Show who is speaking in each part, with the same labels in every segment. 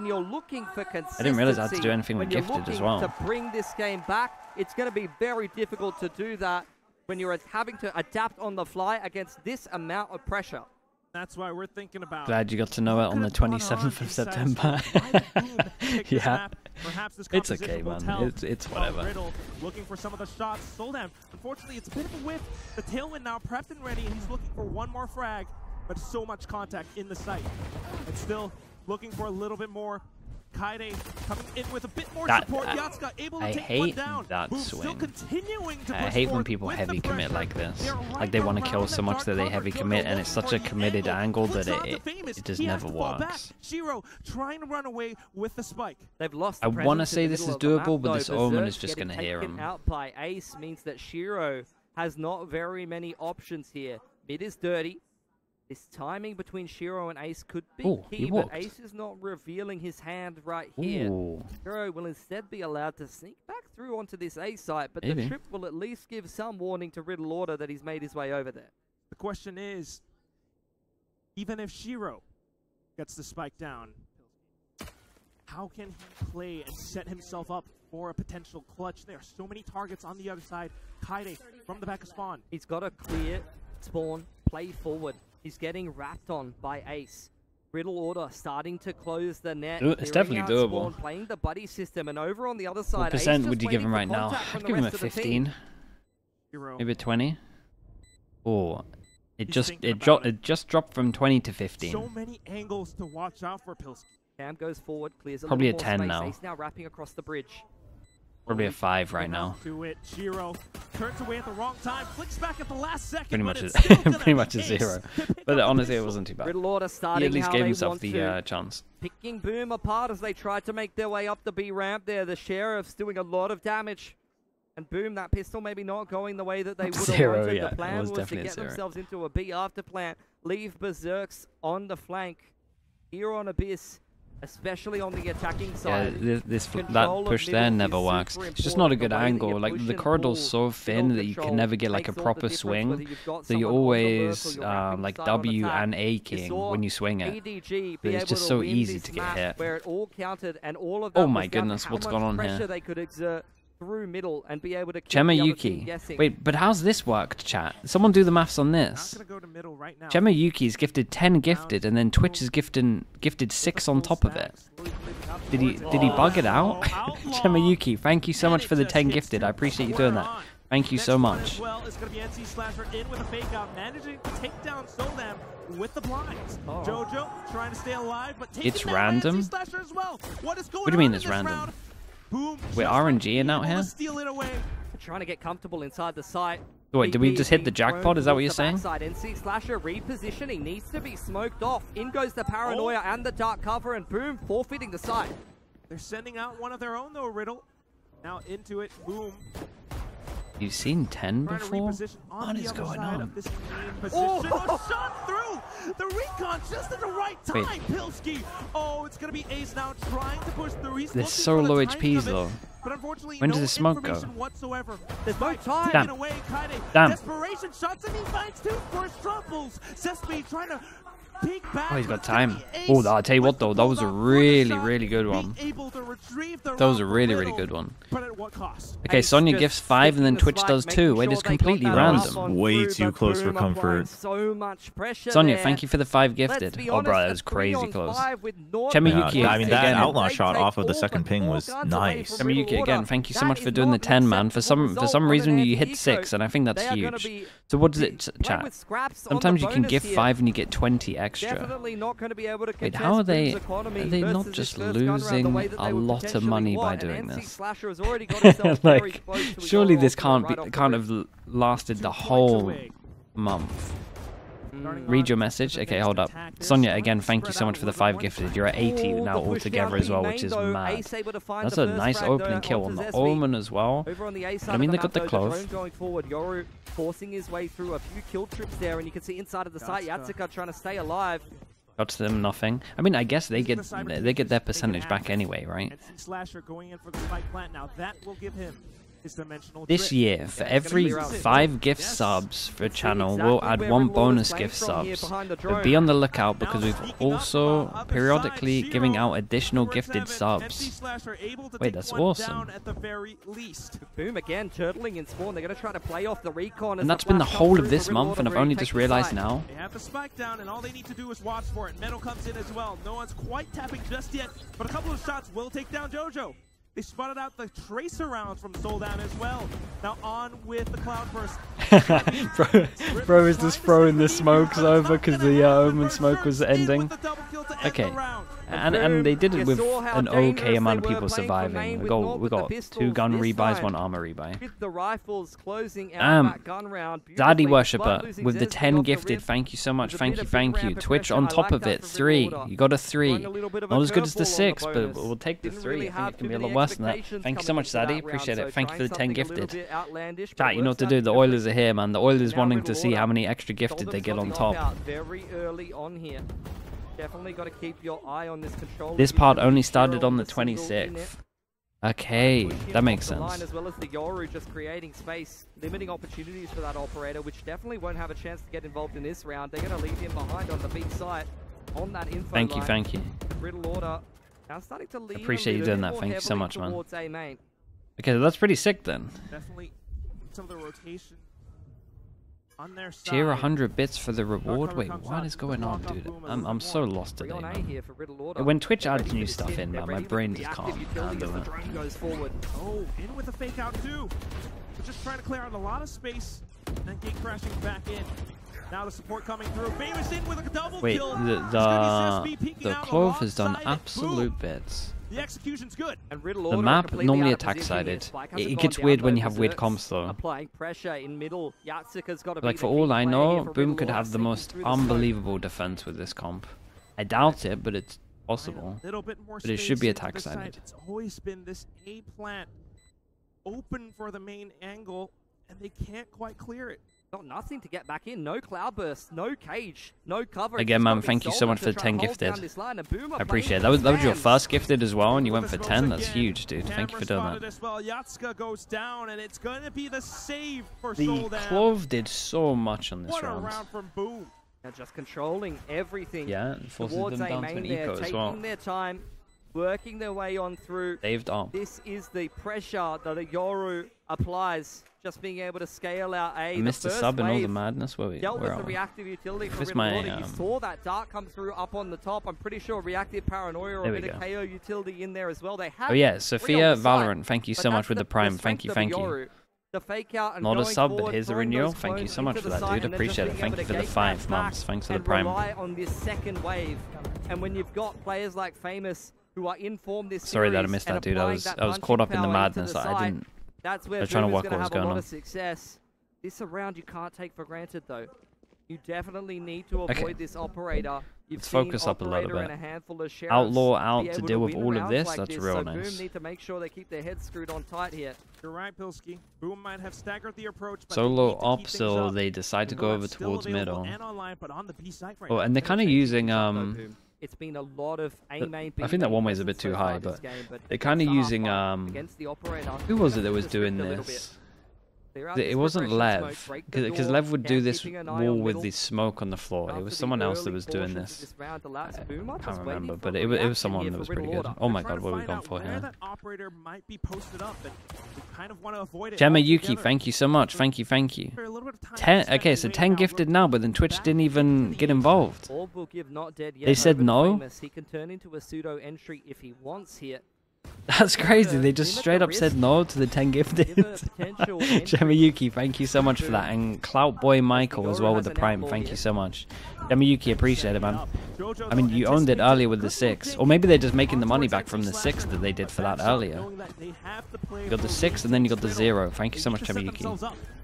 Speaker 1: when you're looking for consistency,
Speaker 2: I didn't realize I had to do anything with gifted as well.
Speaker 1: To bring this game back, it's going to be very difficult to do that when you're having to adapt on the fly against this amount of pressure.
Speaker 3: That's why we're thinking about.
Speaker 2: Glad you got to know it on the 27th of September. Yeah, it's okay, man. It's whatever.
Speaker 3: RIDDLE looking for some of the shots. Soldam, unfortunately, it's a bit of a whiff. The tailwind now prepped and ready, and he's looking for one more frag, but so much contact in the site. And still looking for a little bit more. Kaide coming in with a bit more support. Yatsuka able to take one down.
Speaker 2: That
Speaker 3: Boom,
Speaker 2: swing.
Speaker 3: still continuing to
Speaker 2: I hate when people heavy commit like this. Like they want to kill so much that they heavy commit, and it's such a committed angle that it just never works.
Speaker 3: Shiro trying to run away with the spike.
Speaker 1: They've lost.
Speaker 2: I want to say this is doable, but this Omen is just going to hear him.
Speaker 1: Out by Ace means that Shiro has not very many options here. Mid is dirty. This timing between Shiro and Ace could be key, but Ace is not revealing his hand right here. Shiro will instead be allowed to sneak back through onto this A site, but the trip will at least give some warning to RIDDLE Order that he's made his way over there.
Speaker 3: The question is, even if Shiro gets the spike down, how can he play and set himself up for a potential clutch? There are so many targets on the other side. Kaide from the back of spawn.
Speaker 1: He's got to clear spawn, play forward. He's getting wrapped on by Ace. RIDDLE Order starting to close the net.
Speaker 2: It's definitely doable.
Speaker 1: Spawn, playing the buddy system, and over on the other side,
Speaker 2: what percent would you give him right now? I'd give him a 15, maybe 20. Oh, it just dropped from 20 to 15.
Speaker 3: So many angles to watch out for Pilski.
Speaker 1: Cam goes forward, clears
Speaker 2: probably a 10
Speaker 1: space.
Speaker 2: now.
Speaker 1: Ace now wrapping across the bridge.
Speaker 2: Probably a 5 right now.
Speaker 3: Do it. Shiro turns away at the wrong time, flicks back at the last second.
Speaker 2: Pretty much a 0. But honestly, it wasn't too bad.
Speaker 1: RIDDLE Order starting
Speaker 2: he at least gave himself the chance.
Speaker 1: Picking Boom apart as they tried to make their way up the B ramp there. The Sheriff's doing a lot of damage. And Boom, that pistol maybe not going the way that they would have wanted.
Speaker 2: Yeah,
Speaker 1: the plan was to
Speaker 2: definitely
Speaker 1: get themselves into a B after plant, leave Berserks on the flank. Here on Abyss, especially on the attacking side.
Speaker 2: Yeah, that push there never works. It's just not a good angle. Like the corridor's so thin that you can never get like a proper swing. So you always like W and A keying when you swing it. But it's just so easy to get hit.
Speaker 1: Where it all counted and all of
Speaker 2: oh my goodness, what's going on here?
Speaker 1: They could exert through middle and be able to
Speaker 2: Chema Yuki. Wait, but how's this worked, chat? Someone do the maths on this. Chema Yuki's gifted 10 gifted, and then Twitch is gifted 6 on top of it. Did he bug it out? Chema Yuki, thank you so much for the 10 gifted. I appreciate you doing that. Thank you so much.
Speaker 3: Well, it's going to be NC Slasher in with a fake out, managing to take down Soldam with the blinds. Jojo trying to stay alive, but
Speaker 2: it's random.
Speaker 3: As well. What
Speaker 2: do you mean it's random?
Speaker 3: Round? Boom,
Speaker 2: we're RNGing out here?
Speaker 3: Steal it away.
Speaker 1: Trying to get comfortable inside the site.
Speaker 2: Wait, did we just hit the jackpot? Is that what you're saying?
Speaker 1: NC Slasher repositioning needs to be smoked off. In goes the Paranoia and the Dark Cover, and Boom forfeiting the site.
Speaker 3: They're sending out one of their own though, RIDDLE. Now into it, Boom.
Speaker 2: You've seen 10 before? What is going on?
Speaker 3: Shot through the recon just at the right time. Pilski. Oh, it's going to be Ace now trying to push through.
Speaker 2: There's so low HPs though.
Speaker 3: But unfortunately,
Speaker 2: when does the smoke go?
Speaker 3: Whatsoever.
Speaker 1: There's no time.
Speaker 2: Damn.
Speaker 3: Desperation shots and he finds 2 first truffles. Sesame trying to peek back.
Speaker 2: Oh, he's got time. Oh, I'll tell you what though, that was a really good one. That was a really good one.
Speaker 3: But at what cost?
Speaker 2: Okay, Sonya gifts 5 and then Twitch does 2. It is completely random.
Speaker 4: Way too close for comfort.
Speaker 1: So much pressure.
Speaker 2: Sonya, thank you for the 5 gifted. Oh, bro, that was crazy close. Chemiyuki,
Speaker 4: I mean, that outlaw shot off of the second ping was nice.
Speaker 2: Chemiyuki, again, thank you so much for doing the 10, man. For some reason, you hit 6, and I think that's huge. So what does it, chat? Sometimes you can gift 5 and you get 20 extra. Wait, how are they not just losing a lot of money by doing this? Like, surely this can't have lasted the whole month. Read your message. Okay, hold up. Sonya, again, thank you so much for the 5 gifted. You're at 80 now altogether as well, which is mad. That's a nice opening kill on the Omen as well. But, I mean, they got the close.
Speaker 1: Yoru forcing his way through a few kill trips there, and you can see inside of the site, Yatsuka trying to stay alive.
Speaker 2: Got to them nothing. I mean, I guess they get their percentage back anyway, right?
Speaker 3: Slasher going in for the spike plant now. That will give him
Speaker 2: This year, for every 5 gift subs for a channel, we'll add 1 bonus gift subs. But be on the lookout because we've also periodically giving out additional gifted subs. Wait, that's awesome.
Speaker 1: Boom again, turtling in spawn. They're going to try to play off the recon.
Speaker 2: And that's been the whole of this month, and I've only just realized now.
Speaker 3: They have the spike down, and all they need to do is watch for it. Metal comes in as well. No one's quite tapping just yet, but a couple of shots will take down Jojo. They spotted out the tracer rounds from Soldan as well. Now on with the Cloudburst.
Speaker 2: bro is just throwing the smokes over because the Omen smoke was ending. Okay, and they did it with an okay amount of people surviving. We got 2 gun rebuys, 1 armor rebuy.
Speaker 1: The rifles closing out that gun round.
Speaker 2: Zaddy Worshipper with the 10 gifted. Thank you so much. Thank you. Twitch on top of it. 3. You got a 3. Not as good as the 6, but we'll take the 3. I think it can be a lot worse than that. Thank you so much, Zaddy. Appreciate it. Thank you for the 10 gifted. Chat, you know what to do. The Oilers are here, man. The Oilers wanting to see how many extra gifted they get on top.
Speaker 1: Very early on here. Definitely got to keep your eye on this control.
Speaker 2: This part only started on the 26th. Okay, that makes sense.
Speaker 1: As well as the Yoru just creating space, limiting opportunities for that operator, which definitely won't have a chance to get involved in this round. They're going to leave him behind on the big site on that info
Speaker 2: Thank you.
Speaker 1: Riddle order. Now starting to lean
Speaker 2: Appreciate you doing that. Thank you so much, man.
Speaker 1: A-main.
Speaker 2: Okay, that's pretty sick then.
Speaker 3: Definitely some of the rotation on their side.
Speaker 2: Tier 100 bits for the reward? Wait, what is going on, dude? I'm so lost today, man. When Twitch adds new stuff in, man, my brain just can't handle it.
Speaker 3: Oh, in with a fake out too. We're just trying to clear out a lot of space and gate crashing back in. Now the support coming through. Famous in with a double kill.
Speaker 2: The Clove has done absolute bits.
Speaker 3: The execution's good.
Speaker 2: The map normally attack-sided. It gets weird when you have weird comps, though.
Speaker 1: Applying pressure in middle.
Speaker 2: Like, for all I know, Boom could have the most unbelievable defense with this comp. I doubt it, but it's possible. But it should be attack-sided.
Speaker 3: It's always been this A plant open for the main angle, and they can't quite clear it.
Speaker 1: Got nothing to get back in. No cloudburst, no cage, no cover.
Speaker 2: Again, man, thank you so much for the 10 gifted. I appreciate it. That was your first gifted as well, and you went for 10. That's huge, dude. Thank you for doing that.
Speaker 3: Yatska goes down, and it's going to be the save for
Speaker 2: the Clove did so much on this round.
Speaker 3: From Boom.
Speaker 1: They're just controlling everything.
Speaker 2: Yeah, it forces them down to an eco as well.
Speaker 1: Taking their time, working their way on through.
Speaker 2: Saved up.
Speaker 1: This is the pressure that the Yoru applies. Just being able to scale out A.
Speaker 2: Mr. Sub and all the madness. Where
Speaker 1: dealt with the reactive utility from Riddle. You saw that dart come through up on the top. I'm pretty sure reactive paranoia or a bit of KO utility in there as well. They have.
Speaker 2: Oh yeah, Sophia Valorant. Thank you so much with the prime. Thank you.
Speaker 1: The fake out and
Speaker 2: not a sub, but here's a renewal. Thank you so much for that, dude. Appreciate it. Thank you for the 5 months. Thanks for the prime.
Speaker 1: Rely on this second wave, and when you've got players like Famous who are in form this
Speaker 2: Sorry that I missed that, dude. I was caught up in the madness. I didn't.
Speaker 1: That's where
Speaker 2: I was trying to work what was going on.
Speaker 1: Success. This a round you can't take for granted, though. You definitely need to avoid this operator.
Speaker 2: Let's focus up a little bit. Outlaw out to deal with all of this. That's real nice.
Speaker 1: Boom need to make sure they keep their heads screwed on tight here.
Speaker 3: You're right, Pilski. Boom might have staggered the approach.
Speaker 2: Solo op, so they decide to go over towards middle. Oh, and they're kind of using
Speaker 1: It's been a lot of A-main.
Speaker 2: I think that one way is a bit too high, but they're kind of using who was it that was doing this? It wasn't Lev, because Lev would do this wall with the smoke on the floor. It was someone else that was doing this. I can't remember, but it was someone that was pretty good. Oh my god, what are we going for here? Gemma Yuki, thank you so much. Thank you. 10. Okay, so 10 gifted now, but then Twitch didn't even get involved. They said no.
Speaker 1: He can turn into a pseudo entry if he wants here.
Speaker 2: That's crazy. They just straight up said no to the 10 gifted. Gemma thank you so much for that. And Clout Boy Michael as well with the prime. Thank you so much. Gemma appreciate it, man. I mean, you owned it earlier with the 6. Or maybe they're just making the money back from the 6 that they did for that earlier. You got the 6 and then you got the 0. Thank you so much, Gemma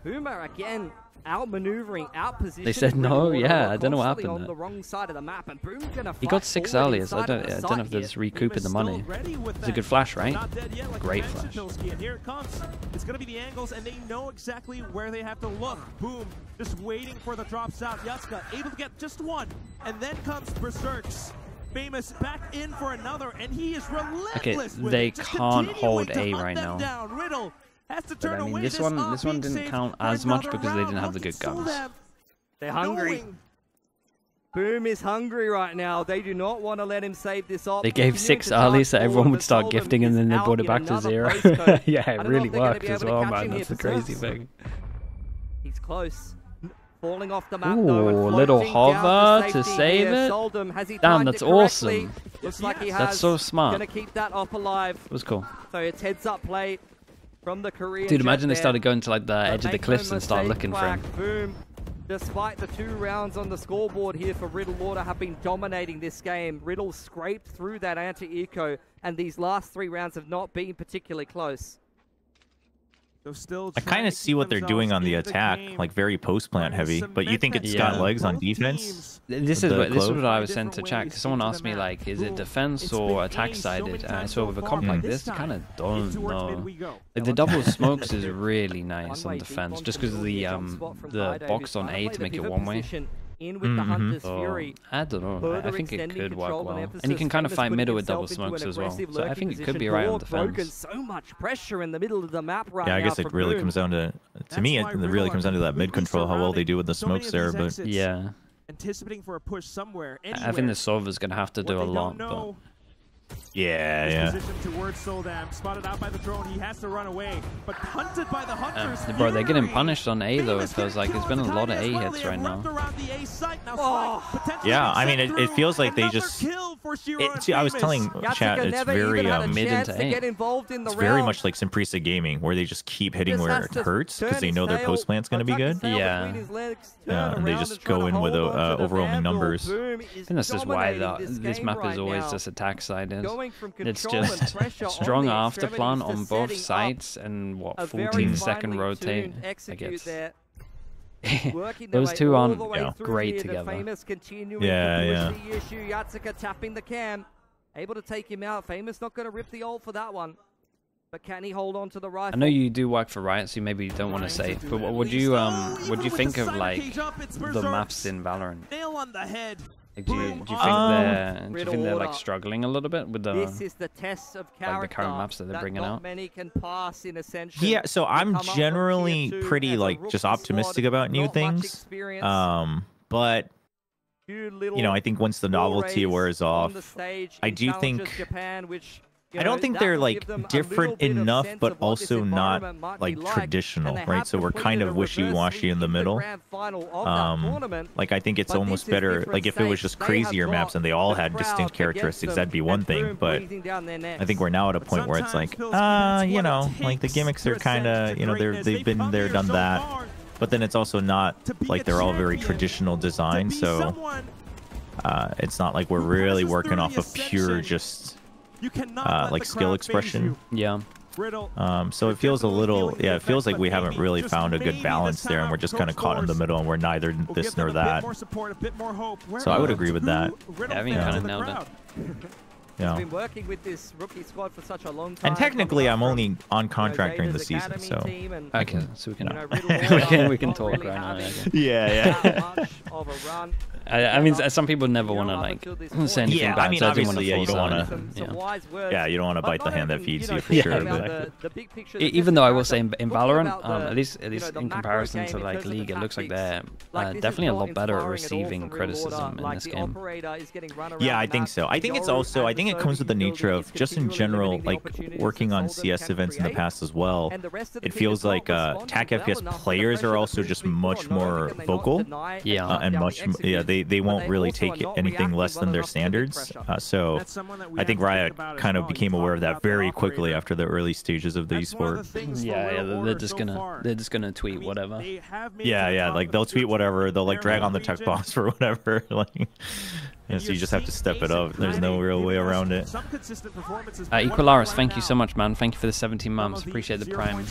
Speaker 1: Boomer again. Outmaneuvering, outpositioning.
Speaker 2: They said no, yeah, I don't know what happened
Speaker 1: on the wrong side of the map, and Boom's gonna
Speaker 2: he got 6 earlier, so I don't know if there's recouping the money. It's a good flash, right? Great flash.
Speaker 3: Here it comes. It's gonna be the angles, and they know exactly where they have to look. Boom, just waiting for the drops out. Yatska able to get just one, and then comes Berserks. Famous back in for another, and he is relentless.
Speaker 2: Okay, they can't hold A right now.
Speaker 3: Riddle Has to
Speaker 2: But
Speaker 3: turn
Speaker 2: I mean,
Speaker 3: away.
Speaker 2: this one didn't count as much because they didn't have the good guns.
Speaker 1: They're hungry. Boom is hungry right now. They do not want to let him save this op.
Speaker 2: They gave 6 early so everyone would start gifting and then they brought it back to 0. Yeah, it really worked as well, man. That's the crazy thing.
Speaker 1: He's close. Falling off the map,
Speaker 2: Ooh,
Speaker 1: though,
Speaker 2: little hover to save it. Damn, that's awesome.
Speaker 1: Looks like he has.
Speaker 2: That's so smart.
Speaker 1: Gonna keep that op alive.
Speaker 2: It was cool.
Speaker 1: So it's heads up play from the Korean.
Speaker 2: Dude, imagine they started going to like the edge of the cliffs and start looking for him.
Speaker 1: Boom. Despite the 2 rounds on the scoreboard here for Riddle, Order have been dominating this game. Riddle scraped through that anti-eco, and these last 3 rounds have not been particularly close.
Speaker 4: I kind of see what they're doing on the attack, like very post-plant heavy, but you think it's got legs on defense?
Speaker 2: This is what I was sent to check, because someone asked me, like, is it defense or attack-sided? And I saw with a comp like this, I kind of don't know. Like, the double smokes is really nice on defense, just because of the box on A to make it one-way.
Speaker 1: In with the Hunter's Fury.
Speaker 2: I don't know. I think it could work well. And you can kind of fight middle with double smokes as well. So I think it could be right on defense.
Speaker 1: So much pressure in the middle of the map right now.
Speaker 4: Yeah, I guess it really comes down to me, it really comes down to that mid control, how well they do with the smokes there. But
Speaker 2: yeah.
Speaker 3: Anticipating for a push somewhere.
Speaker 2: I think the Solver's going to have to do a lot. But
Speaker 4: yeah.
Speaker 3: Position towards Soldam, spotted out by the drone. He has to run away, but hunted by the Hunters.
Speaker 2: Bro, they're getting punished on A though. It feels like there's been a lot of A hits right now.
Speaker 4: Yeah, I mean, it feels like they just. I was telling chat, it's very
Speaker 2: mid into A.
Speaker 4: It's very much like Simprisa Gaming, where they just keep hitting where it hurts because they know their post plant's going to be good.
Speaker 2: Yeah.
Speaker 4: And they just go in with overwhelming numbers.
Speaker 2: I think that's just why this map is always just attack sided. It's just strong afterplan on both sides and what 14-second rotate. I guess those two aren't great together.
Speaker 4: Yeah.
Speaker 1: Yatsuka tapping the cam, able to take him out. Famous not going to rip the ult for that one. But can he hold on to the rifle?
Speaker 2: I know you do work for Riot, so maybe you don't want to say. But what would you think of like the maps in Valorant?
Speaker 3: Nail on the head.
Speaker 2: Like, do you think they're like struggling a little bit with the
Speaker 1: this is the test of character,
Speaker 2: like the current maps that they're bringing out?
Speaker 1: Many can pass in Ascension.
Speaker 4: Yeah, so I'm generally pretty like just optimistic about new things. But you know, I think once the novelty wears off, I do think. I don't think they're like different enough, but also not like traditional, right? So we're kind of wishy-washy in the middle. Like I think it's almost better, like if it was just crazier maps and they all had distinct characteristics, that'd be one thing. But I think we're now at a point where it's like, you know, like the gimmicks are kind of, you know, they've been there, done that. But then it's also not like they're all very traditional design, so it's not like we're really working off of pure just. Like skill expression.
Speaker 2: Yeah.
Speaker 4: So it feels a little, it feels like we haven't really found a good balance there, and we're just kind of caught in the middle, and we're neither this nor that. So I would agree with that.
Speaker 2: Yeah, I mean, kind of nailed it.
Speaker 4: Yeah.
Speaker 1: Been working with this rookie squad for such a long time.
Speaker 4: And technically, I'm only on contract during the season, so.
Speaker 2: Okay, so we can talk right now.
Speaker 4: Yeah.
Speaker 2: I mean, some people never want to like say anything bad.
Speaker 4: I mean,
Speaker 2: so
Speaker 4: obviously, you don't want
Speaker 2: to.
Speaker 4: Yeah, you don't want to bite the hand that feeds you for sure.
Speaker 2: Even though I will say in Valorant, at least in comparison to like League, it looks like they're definitely a lot better at receiving criticism in this game.
Speaker 4: Yeah, I think so. I think it's also, I think it comes with the nature of just in general, like working on CS events in the past as well. It feels like TAC FPS players are also just much more vocal.
Speaker 2: Yeah.
Speaker 4: And much, they won't really take anything less than their standards. So I think Riot kind of became aware of that very quickly after the early stages of the esport.
Speaker 2: Yeah, they're just gonna tweet whatever.
Speaker 4: Yeah, like they'll tweet whatever. They'll like drag on the text box for whatever. Like. And so you just have to step it up. There's no real way around it.
Speaker 2: Equalaris, thank you so much, man. Thank you for the 17 months. Appreciate the prime.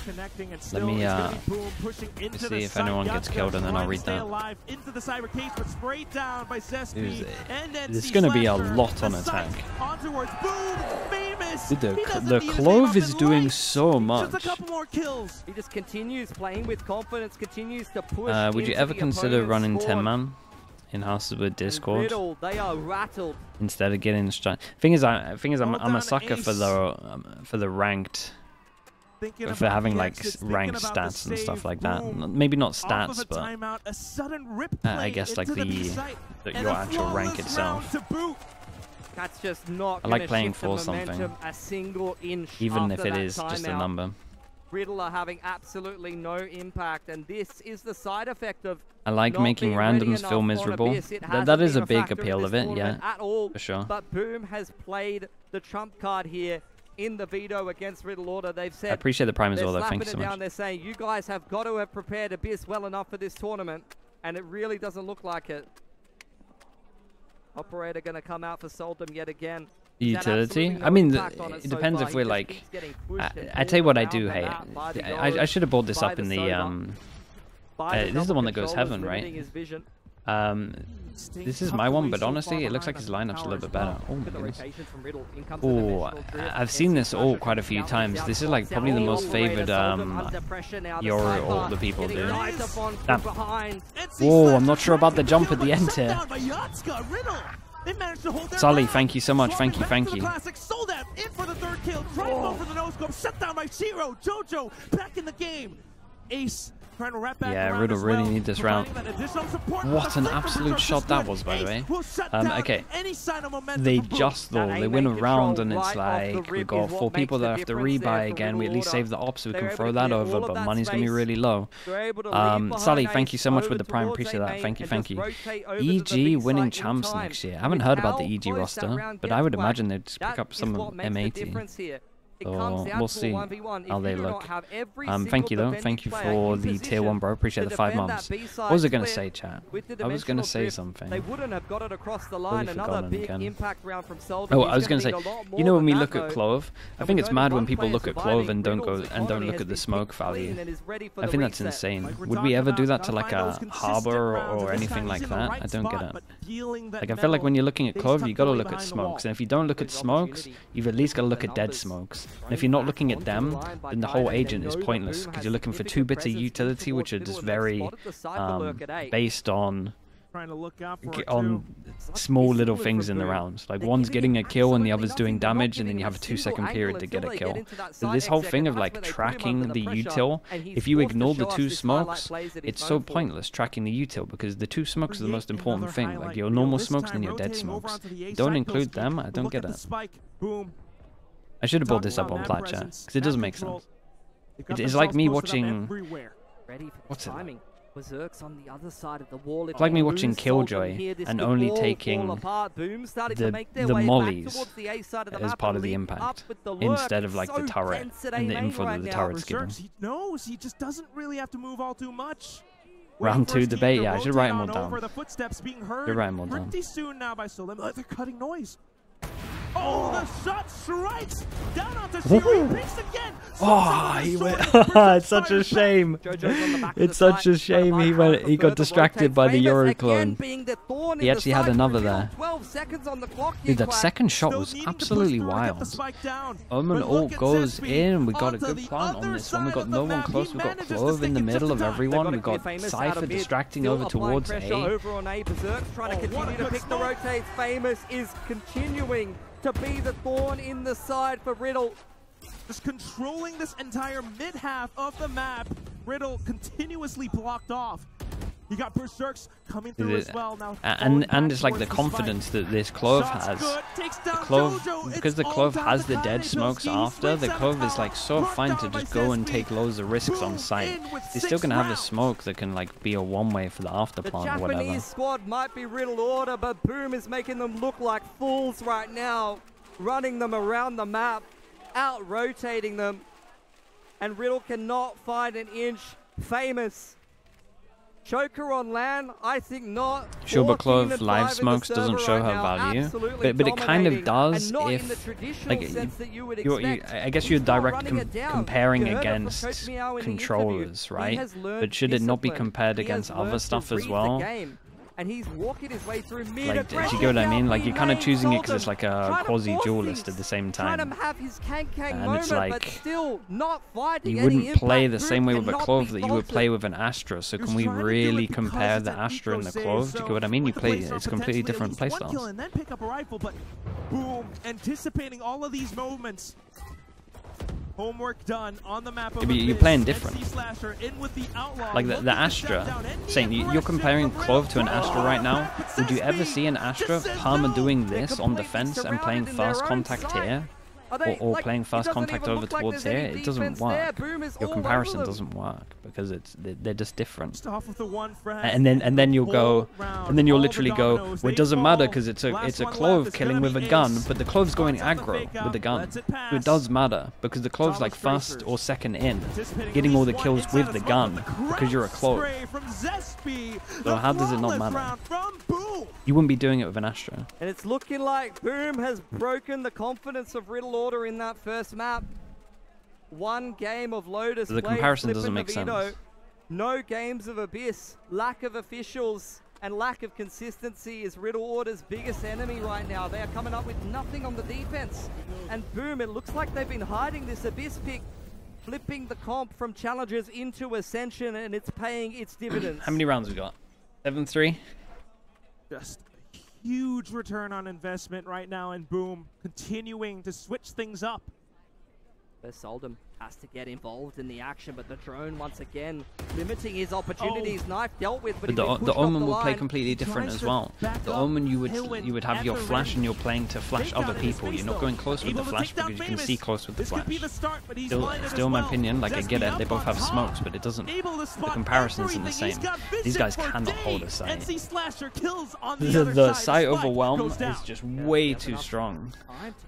Speaker 2: Let me see if anyone gets killed, and then I'll read that. This is going to be a lot on attack. Dude, the Clove is doing so much.
Speaker 1: He just continues playing with confidence, continues to push.
Speaker 2: Would you ever consider running 10-man? In houses with Discord,
Speaker 1: they are rattled.
Speaker 2: Instead of getting strong. Thing is, I'm a sucker for the ranked for having like ranked stats and stuff like that. Maybe not stats, but I guess like your actual rank itself.
Speaker 1: That's just not.
Speaker 2: I like playing for something,
Speaker 1: a single inch
Speaker 2: even if it is just a number.
Speaker 1: RIDDLE are having absolutely no impact, and this is the side effect of.
Speaker 2: I like making randoms feel miserable. That is a big appeal of it, yeah, for sure.
Speaker 1: But Boom has played the trump card here in the veto against RIDDLE Order. They've said.
Speaker 2: I appreciate the Prime as well, though. Thank you so much.
Speaker 1: They're saying you guys have got to have prepared Abyss well enough for this tournament, and it really doesn't look like it. Operator going to come out for Soldem yet again.
Speaker 2: Utility? I mean, it depends if we're like. I tell you what I do hate. I should have brought this up in the. This is the one that goes heaven, right? This is my one, but honestly, it looks like his lineup's a little bit better. Oh my goodness. Oh, I've seen this quite a few times. This is like probably the most favored Yoru ult that people do. Damn. Whoa, I'm not sure about the jump at the end here. Sully, thank you so much. Thank you, thank you.
Speaker 3: Ace trying to wrap back.
Speaker 2: Yeah, RIDDLE really need this round. What an absolute shot that was, by the way. Okay, they just though they win a round and it's like we got 4 people that have to rebuy again. We at least save the op so we can throw that over, but money's gonna be really low. Sully, thank you so much with the Prime. Appreciate that. Thank you, thank you. EG winning champs next year. I haven't heard about the EG roster, but I would imagine they'd pick up some M80. So we'll see how they look. Thank you though. Thank you for the tier 1, bro. Appreciate the 5 months. What was I gonna say, chat? I was gonna say something.
Speaker 1: They wouldn't have got it across the line. Another big impact round from Soldem.
Speaker 2: Oh, I was gonna say, you know when we look at Clove, I think it's mad when people look at Clove and don't look at the smoke value. I think that's insane. Would we ever do that to like a Harbor or anything like that? I don't get it. Like I feel like when you're looking at Clove, you gotta look at smokes, and if you don't look at smokes, you've at least gotta look at dead smokes. And if you're not looking at them, then the whole agent is pointless because you're looking for 2 bits of utility, which are just very based on small little things in the rounds. Like one's getting a kill and the other's doing damage, and then you have a 2-second period to get a kill. So this whole thing of like tracking the util, if you ignore the 2 smokes, it's so pointless tracking the util because the 2 smokes are the most important thing. Like your normal smokes and your dead smokes. Don't include them. I don't get it. I should have brought this up on plat chat because it doesn't make sense. It's like me watching. What's it? It's like me watching Killjoy and only taking the mollies as part of the impact instead of like the turret and the info that the turret's given.
Speaker 3: He knows he just doesn't really have to move all too much.
Speaker 2: Round 2 debate, yeah, I should write them all down.
Speaker 3: Should write them all down. Pretty soon now by Soldem. They're cutting noise. Oh, the shot strikes down onto Shiro. He picks again.
Speaker 2: Oh, he went. It's such a shame. It's such a shame he got distracted by the Yoru clone. He actually had another there. Dude, that second shot was absolutely wild. Omen ult goes in. We got a good plant on this one. We got no one close. We got Clove in the middle of everyone. We got Cypher distracting over towards A.
Speaker 1: Berserk's trying to continue to pick the rotates. Famous is continuing to be the thorn in the side for RIDDLE.
Speaker 3: Just controlling this entire mid-half of the map. RIDDLE continuously blocked off. You got Berserks coming through as well now.
Speaker 2: And it's like the confidence that this Clove has. The Clove, because the Clove has the dead smokes after, the Clove is like so fine to just go and take loads of risks on site. He's still gonna have a smoke that can like be a one-way for the after plant or whatever.
Speaker 1: The Japanese squad might be RIDDLE Order, but Boom is making them look like fools right now, running them around the map, out-rotating them, and RIDDLE cannot find an inch. Famous. Choker on land, I think not.
Speaker 2: Sure, but Clove live smokes doesn't show her value, but it kind of does if, like, I guess you're direct comparing against controllers, right? But should it not be compared against other stuff as well?
Speaker 1: And he's walking his way through mid.
Speaker 2: Like, do you get what I mean? Like, you're kind of choosing it because it's like a quasi-duelist at the same time.
Speaker 1: And it's like, you
Speaker 2: wouldn't play the same way with a Clove that you would play with an Astra. So can we really compare the Astra and the Clove? Do you get what I mean? You play, it's completely different playstyles.
Speaker 3: And then pick up a rifle, but Boom, anticipating all of these movements. Homework done on the map of
Speaker 2: you're playing different. Like the
Speaker 3: the
Speaker 2: Astra, saying you're comparing Clove to an Astra right now. Would you ever see an Astra perma doing this on defense and playing fast contact here? Or playing fast contact over towards here? It doesn't work. Your comparison doesn't work because they're just different. And then you'll go, and then you'll literally go, well, it doesn't matter because it's a Clove killing with a gun, but the Clove's going aggro with the gun. So it does matter because the Clove's like first or second in, getting all the kills with the gun because you're a Clove. So how does it not matter? You wouldn't be doing it with an Astra.
Speaker 1: And it's looking like Boom has broken the confidence of Riddle Order in that first map. One game of Lotus.
Speaker 2: The comparison doesn't make sense.
Speaker 1: No games of Abyss. Lack of officials and lack of consistency is Riddle Order's biggest enemy right now. They are coming up with nothing on the defense. And Boom, it looks like they've been hiding this Abyss pick, flipping the comp from Challengers into Ascension, and it's paying its dividends.
Speaker 2: How many rounds we got? 7-3?
Speaker 3: Just a huge return on investment right now, and Boom continuing to switch things up.
Speaker 1: Soldem has to get involved in the action, but the drone once again limiting his opportunities. Knife dealt with, but
Speaker 2: the Omen will play completely different as well. The Omen you would have your flash and you're playing to flash other people. You're not going close with the flash because you can see close with the flash. Still in my opinion, like I get it, they both have smokes, but it doesn't. The comparison isn't the same. These guys cannot hold a sight. The sight overwhelm is just way too strong.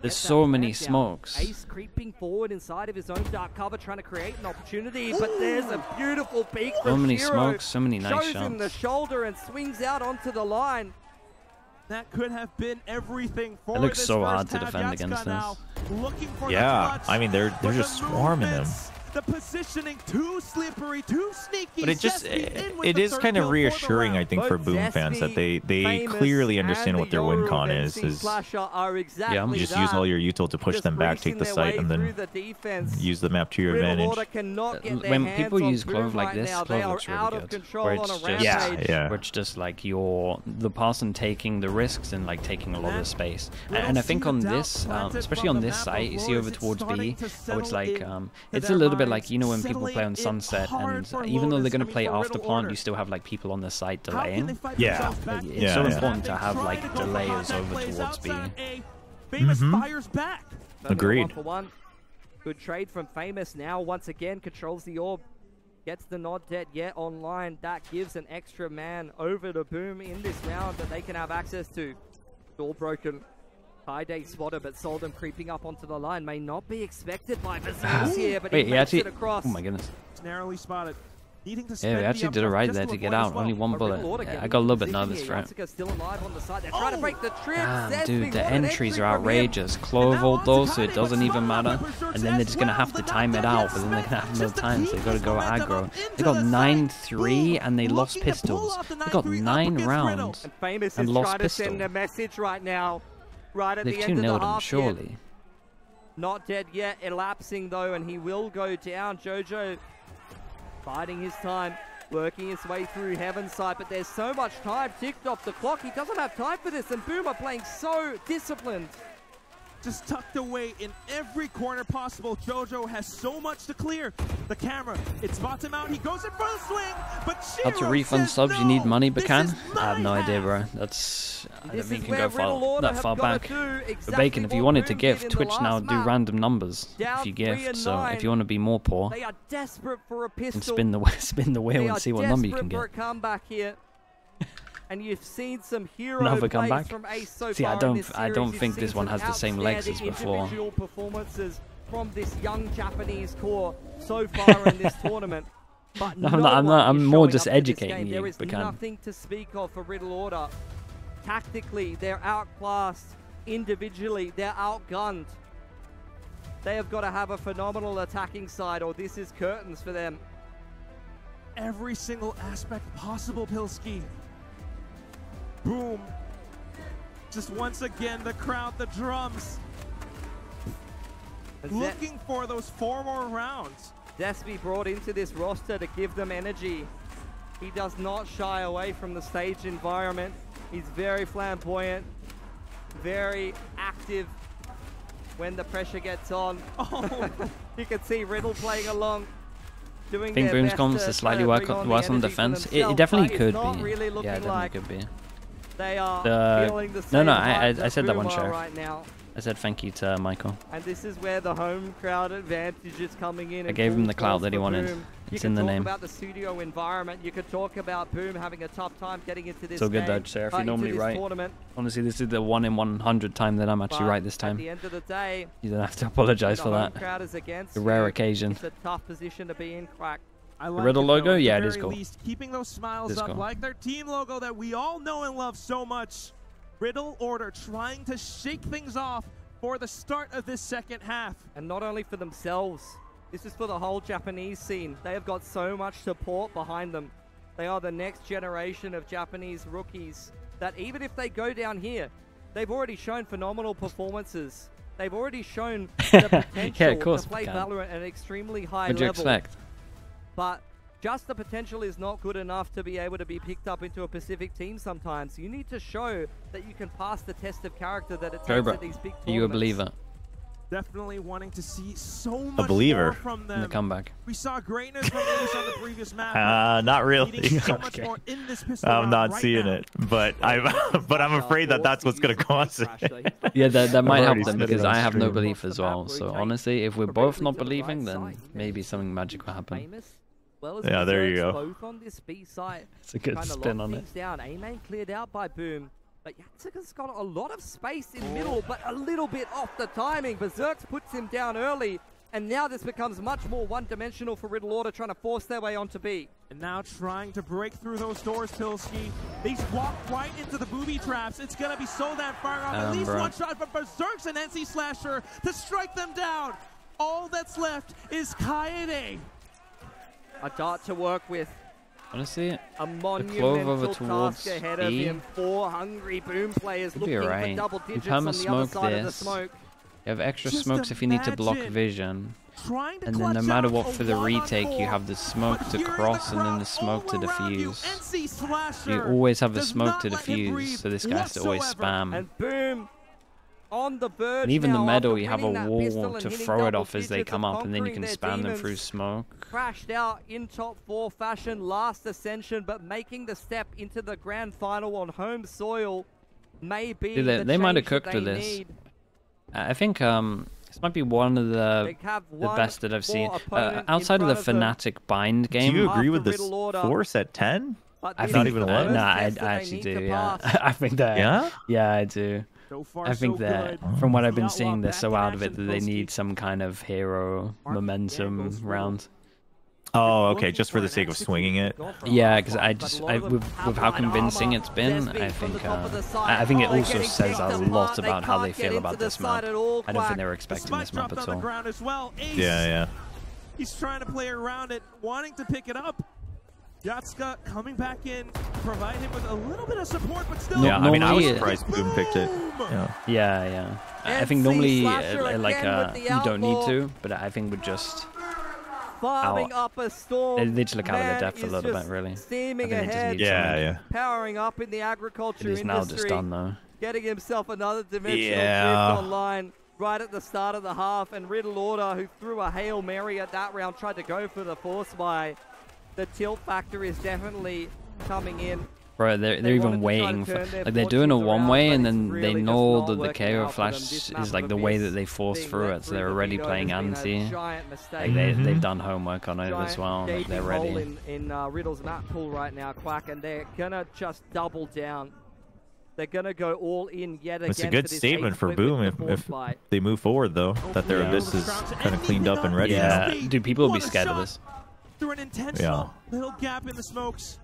Speaker 2: There's so many smokes.
Speaker 1: Ace creeping forward inside of his own dark cover, trying to create an opportunity, but there's a beautiful peek from
Speaker 2: So many
Speaker 1: Shiro.
Speaker 2: smokes, so many nice
Speaker 1: Shows
Speaker 2: shots.
Speaker 1: him the shoulder and swings out onto the line.
Speaker 3: That could have been everything for
Speaker 2: It looks
Speaker 3: this
Speaker 2: so
Speaker 3: first
Speaker 2: hard to
Speaker 3: half.
Speaker 2: defend
Speaker 3: Yatzka
Speaker 2: against
Speaker 3: now looking for
Speaker 4: Yeah,
Speaker 3: the clutch,
Speaker 4: I mean they're
Speaker 3: but
Speaker 4: just
Speaker 3: the
Speaker 4: swarming him.
Speaker 3: movements, the positioning too slippery, too sneaky.
Speaker 4: But it just
Speaker 3: Zesty
Speaker 4: it is kind of reassuring, I think, for
Speaker 1: Both
Speaker 4: Boom fans that they
Speaker 1: Famous,
Speaker 4: clearly understand
Speaker 1: and
Speaker 4: what their
Speaker 1: the
Speaker 4: win
Speaker 1: Yoru
Speaker 4: con
Speaker 1: Vinci
Speaker 4: is.
Speaker 1: Slasher are exactly
Speaker 4: You just use all your util to push
Speaker 1: Just
Speaker 4: them back, take
Speaker 1: racing
Speaker 4: the
Speaker 1: their
Speaker 4: site,
Speaker 1: way
Speaker 4: and
Speaker 1: through
Speaker 4: then
Speaker 1: the defense.
Speaker 4: use the map to your
Speaker 1: Riddle
Speaker 4: advantage.
Speaker 1: Order cannot get their
Speaker 2: When
Speaker 1: hands
Speaker 2: people
Speaker 1: on
Speaker 2: use
Speaker 1: Boom
Speaker 2: Clove like
Speaker 1: right
Speaker 2: this,
Speaker 1: now.
Speaker 2: Clove
Speaker 1: They are
Speaker 2: looks really
Speaker 1: out
Speaker 2: good.
Speaker 1: of control
Speaker 2: Where
Speaker 1: on
Speaker 2: it's
Speaker 1: a
Speaker 2: just,
Speaker 1: rampage.
Speaker 2: where it's just like you're the person taking the risks and like taking a lot of space. And I think on this, especially on this site, you see over towards B, how it's like it's a little bit like, you know, when people play on Sunset, and even though they're going to play after plant, you still have like people on the site delaying.
Speaker 4: Yeah.
Speaker 2: It's so important to have like delayers over towards B.
Speaker 3: Famous fires back.
Speaker 4: Agreed.
Speaker 1: 1 for 1. Good trade from Famous. Now once again controls the orb. Gets the not dead yet online. That gives an extra man over to Boom in this round that they can have access to. Door broken. High day spotter, but Soldem creeping up onto the line. May not be expected by Vazelis here, but
Speaker 2: Wait,
Speaker 1: he
Speaker 2: he
Speaker 1: makes
Speaker 2: actually,
Speaker 1: it across.
Speaker 2: oh my goodness.
Speaker 3: Narrowly spotted. Needing to
Speaker 2: Yeah, we actually did it right there to get out. Only one bullet. Yeah, I got a little bit nervous, right?
Speaker 1: Still alive on the side. They're trying to break the trip.
Speaker 2: Dude, the entries are outrageous. Clove ult though, so it doesn't even matter. And then they're just going to have to time it out, but then they're going to have no time, so they've got to go aggro. They got 9-3 and they lost pistols. They got 9 rounds
Speaker 1: And Famous
Speaker 2: and
Speaker 1: is
Speaker 2: lost
Speaker 1: trying to
Speaker 2: pistol.
Speaker 1: send a message right now. Right at
Speaker 2: They've
Speaker 1: the end of the
Speaker 2: 2-0'd him,
Speaker 1: half
Speaker 2: surely.
Speaker 1: here. Not dead yet, elapsing though, and he will go down. Jojo biding his time, working his way through Heaven's side, but there's so much time ticked off the clock. He doesn't have time for this, and Boom are playing so disciplined.
Speaker 3: Just tucked away in every corner possible. Jojo has so much to clear. The camera, it spots him out. He goes in for the swing, but
Speaker 2: How to
Speaker 3: Shiro
Speaker 2: refund
Speaker 3: says
Speaker 2: subs?
Speaker 3: no.
Speaker 2: You need money, but
Speaker 3: This
Speaker 2: can?
Speaker 3: is
Speaker 2: I have no
Speaker 3: my
Speaker 2: idea,
Speaker 3: half.
Speaker 2: bro. That's I don't
Speaker 1: This
Speaker 2: think
Speaker 1: is
Speaker 2: you can
Speaker 1: where
Speaker 2: go
Speaker 1: Riddle
Speaker 2: far,
Speaker 1: Order
Speaker 2: that
Speaker 1: have
Speaker 2: far
Speaker 1: gotta
Speaker 2: back.
Speaker 1: do
Speaker 2: But
Speaker 1: exactly
Speaker 2: Bacon, if you
Speaker 1: what
Speaker 2: wanted to
Speaker 1: Boom
Speaker 2: gift,
Speaker 1: did in the
Speaker 2: Twitch now
Speaker 1: last
Speaker 2: do
Speaker 1: map.
Speaker 2: random numbers
Speaker 1: Down
Speaker 2: if you
Speaker 1: 3
Speaker 2: gift.
Speaker 1: and
Speaker 2: So
Speaker 1: 9.
Speaker 2: if you want to be more poor,
Speaker 1: They are desperate for a pistol.
Speaker 2: and spin the wheel
Speaker 1: They
Speaker 2: and
Speaker 1: are
Speaker 2: see what number you can
Speaker 1: desperate for
Speaker 2: get.
Speaker 1: a comeback here. And you've seen some hero
Speaker 2: Another
Speaker 1: plays
Speaker 2: comeback?
Speaker 1: from Ace so
Speaker 2: See,
Speaker 1: far
Speaker 2: I
Speaker 1: in
Speaker 2: don't-
Speaker 1: this
Speaker 2: I don't
Speaker 1: series.
Speaker 2: think
Speaker 1: You've
Speaker 2: this
Speaker 1: seen
Speaker 2: one
Speaker 1: some
Speaker 2: has the same legs as
Speaker 1: outstanding
Speaker 2: before.
Speaker 1: individual performances from this young Japanese core so far in this tournament. But
Speaker 2: No,
Speaker 1: no
Speaker 2: I'm not-
Speaker 1: one
Speaker 2: I'm
Speaker 1: is
Speaker 2: more
Speaker 1: showing
Speaker 2: just
Speaker 1: up to this
Speaker 2: educating
Speaker 1: game.
Speaker 2: you,
Speaker 1: There is
Speaker 2: Bakan.
Speaker 1: nothing to speak of for Riddle Order. Tactically, they're outclassed. Individually, they're outgunned. They have got to have a phenomenal attacking side, or this is curtains for them.
Speaker 3: Every single aspect possible, Pilski. Boom. Just once again, the crowd, the drums. Looking for those 4 more rounds.
Speaker 1: Zesby brought into this roster to give them energy. He does not shy away from the stage environment. He's very flamboyant, very active, when the pressure gets on.
Speaker 3: Oh.
Speaker 1: You can see Riddle playing along.
Speaker 2: I think Boom's gone to slightly worse on defense. It definitely could be.
Speaker 1: Really
Speaker 2: Yeah, it definitely could be.
Speaker 1: They are feeling the same.
Speaker 2: No, I said that one, Sheriff.
Speaker 1: Right now.
Speaker 2: I said thank you to Michael.
Speaker 1: And this is where the home crowd advantage is coming in.
Speaker 2: I gave him the clout that he wanted. It's in the name.
Speaker 1: You could talk about the studio environment. You could talk about Boom having a tough time getting into this.
Speaker 2: So good though, Sheriff. You're normally right. Honestly, this is the 1 in 100 time that I'm actually right this time.
Speaker 1: At the end of the day,
Speaker 2: you don't have to apologize for that.
Speaker 1: Crowd is against
Speaker 2: a rare occasion.
Speaker 1: It's a tough position to be in, Quack.
Speaker 3: I like
Speaker 2: the Riddle logo, yeah, it is cool.
Speaker 3: Keeping those smiles up like their team logo that we all know and love so much. Riddle Order trying to shake things off for the start of this second half.
Speaker 1: And not only for themselves, this is for the whole Japanese scene. They have got so much support behind them. They are the next generation of Japanese rookies that even if they go down here, they've already shown phenomenal performances. They've already shown the potential to play Valorant at an extremely high level.
Speaker 2: What'd you expect?
Speaker 1: But just the potential is not good enough to be able to be picked up into a Pacific team sometimes. You need to show that you can pass the test of character that it takes at these big tournaments.
Speaker 2: Are you a believer?
Speaker 3: Definitely wanting to see so much more from them.
Speaker 2: In the comeback.
Speaker 3: We saw greatness from Ace on the previous map.
Speaker 4: Not really.
Speaker 3: So much more in this
Speaker 4: I'm not seeing it, but I'm afraid that that's what's gonna cause it.
Speaker 2: Yeah, that might help them because I have no belief as well. So honestly, if we're both not believing, then maybe something magic will happen.
Speaker 1: Yeah,
Speaker 4: there you go.
Speaker 1: Both on this B site.
Speaker 2: It's a good spin on it.
Speaker 1: Down. A-main cleared out by Boom. But Yatsuka's got a lot of space in middle, but a little bit off the timing. Berserks puts him down early, and now this becomes much more one-dimensional for Riddle Order, trying to force their way onto B.
Speaker 3: And now trying to break through those doors, Pilski. They walk right into the booby traps. It's going to be Soldan firing off at least one shot, but Berserks and NC Slasher to strike them down. All that's left is Kaede.
Speaker 1: A dart to work with.
Speaker 2: Honestly,
Speaker 1: a monumental task ahead of him. 4 hungry Boom players looking for double digits on the other side of the smoke.
Speaker 2: You have extra smokes if you need to block vision. And then no matter what for the retake, you have the smoke to cross and then the smoke to defuse. You always have the smoke to defuse, so this guy has to always spam.
Speaker 1: And Boom on the verge.
Speaker 2: And even
Speaker 1: now
Speaker 2: the medal, you have a wall to throw it off as they come up, and then you can spam them through smoke.
Speaker 1: Crashed out in top 4 fashion last Ascension, but making the step into the grand final on home soil may be
Speaker 2: they might have cooked with this. I think this might be one of the best that I've seen. Outside of the Fnatic Bind game.
Speaker 4: Do you agree with this Force at 10?
Speaker 2: I think, no, I actually do, yeah. I think that.
Speaker 4: Yeah?
Speaker 2: Yeah, I do.
Speaker 3: So far,
Speaker 2: I think that from what I've been seeing, they're so out of it that they need some kind of hero momentum round.
Speaker 4: Oh, okay, just for the sake of swinging it.
Speaker 2: Yeah, because with how convincing it's been, I think it also says a lot about how they feel about this map. I don't think they were expecting this map at all.
Speaker 4: Yeah.
Speaker 3: He's trying to play around it, wanting to pick it up. Yatsuka coming back in, provide him with a little bit of support, but still.
Speaker 4: Yeah, I mean, I was surprised Boom picked it.
Speaker 2: Yeah. I think normally, you don't need to, but I think with just
Speaker 1: farming up a storm.
Speaker 2: They just look out of their depth a little bit, really.
Speaker 1: Steaming ahead.
Speaker 4: Yeah.
Speaker 1: Powering up in the agriculture industry.
Speaker 2: It is now just done, though.
Speaker 1: Getting himself another dimensional drift online right at the start of the half, and Riddle Order, who threw a Hail Mary at that round, tried to go for the force buy. The tilt factor is definitely coming in.
Speaker 2: Bro, they're even waiting for, like, they're doing a one-way and then they know that the KO flash is like the way that they force through it, so they're already playing anti. Like they've done homework on it as well. Like they're ready.
Speaker 1: In Riddle's map pool right now, Quack, and they're gonna just double down. They're gonna go all in yet again.
Speaker 4: It's a good statement for Boom if they move forward, though, that their abyss is kind of cleaned up and ready.
Speaker 2: Yeah, dude, people will be scared of this.
Speaker 3: Through an intentional little gap in the smokes.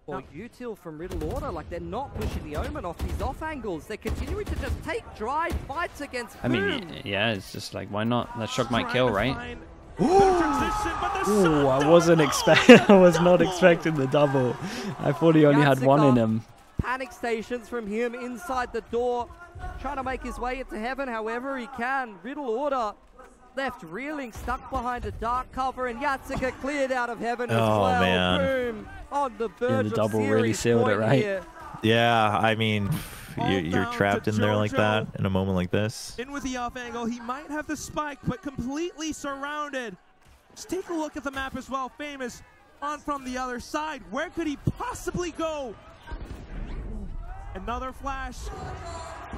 Speaker 1: Well, util from Riddle Order, like they're not pushing the Omen off these off angles. They're continuing to just take dry fights against Boom.
Speaker 2: I mean, yeah, it's just like, why not? That shock might kill, right?
Speaker 3: Ooh,
Speaker 2: I wasn't expecting. I was not expecting the double. I thought he only had one in him.
Speaker 1: Panic stations from him inside the door, trying to make his way into heaven however he can. Riddle Order left reeling, stuck behind a dark cover, and Yatsuka cleared out of heaven as well.
Speaker 4: Man.
Speaker 1: Boom on the verge
Speaker 2: the double
Speaker 1: of
Speaker 2: really sealed it, right?
Speaker 1: Here.
Speaker 4: Yeah, I mean, you're trapped in there like that in a moment like this.
Speaker 3: In with the off angle, he might have the spike, but completely surrounded. Just take a look at the map as well. Famous on from the other side. Where could he possibly go? Another flash.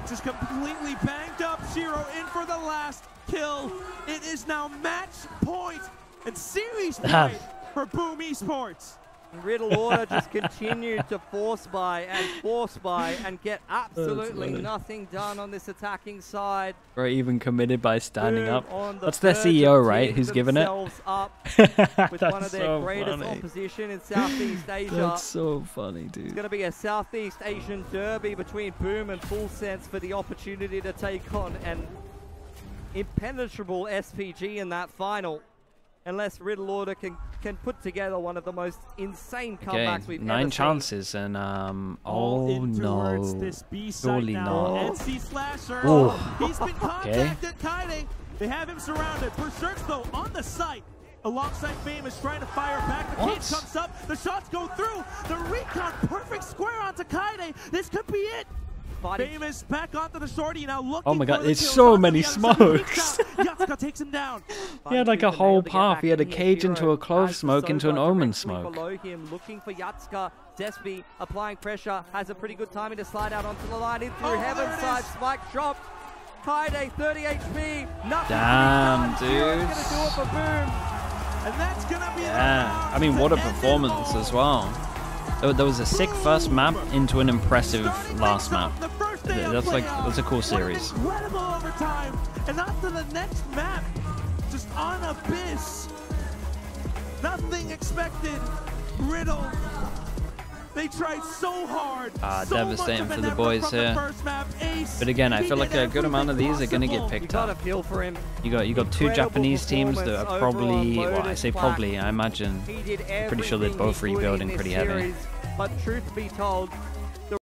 Speaker 3: Just completely banged up. Shiro in for the last kill. It is now match point and series point for Boom Esports.
Speaker 1: RIDDLE Order just continued to force buy and get absolutely nothing done on this attacking side.
Speaker 2: Or even committed by standing up. That's their CEO, right? Who's given it?
Speaker 1: Up with one of their greatest opposition in Southeast Asia.
Speaker 2: That's so funny, dude.
Speaker 1: It's going to be a Southeast Asian derby between Boom and Full Sense for the opportunity to take on an impenetrable SPG in that final. Unless RIDDLE Order can put together one of the most insane comebacks we've ever seen.
Speaker 2: 9 chances and oh no, surely not.
Speaker 3: NC Slasher. Oh. He's been contacted. Kaide. They have him surrounded. Berserk's though on the site. Alongside Famous trying to fire back. The cage comes up. The shots go through. The recon perfect square onto Kaide. This could be it. Famous back onto the shorty now looking.
Speaker 2: Oh my god, it's so many smokes.
Speaker 3: Yatsuka takes him down.
Speaker 2: He had like a whole path. He had a cage into a clove smoke into an omen smoke.
Speaker 1: Below him, looking for Yatsuka. Zespi applying pressure, has a pretty good timing to slide out onto the line in through Heaven's side. Spike dropped. Kaide 30 HP. Nothing.
Speaker 2: Damn, dude.
Speaker 1: Gonna do it for Boom.
Speaker 3: And that's gonna be
Speaker 2: I mean, what a performance as well. There was a sick first map into an impressive last map. That's a cool series.
Speaker 3: Incredible overtime, and on to the next map, just on Abyss. Nothing expected. RIDDLE. They tried so hard.
Speaker 2: Devastating for the boys here. But again, I feel like a good amount of these are going to get picked up. You got 2 Japanese teams that are probably, well, I say probably, I imagine, pretty sure they're both rebuilding pretty heavy.
Speaker 1: But truth be told,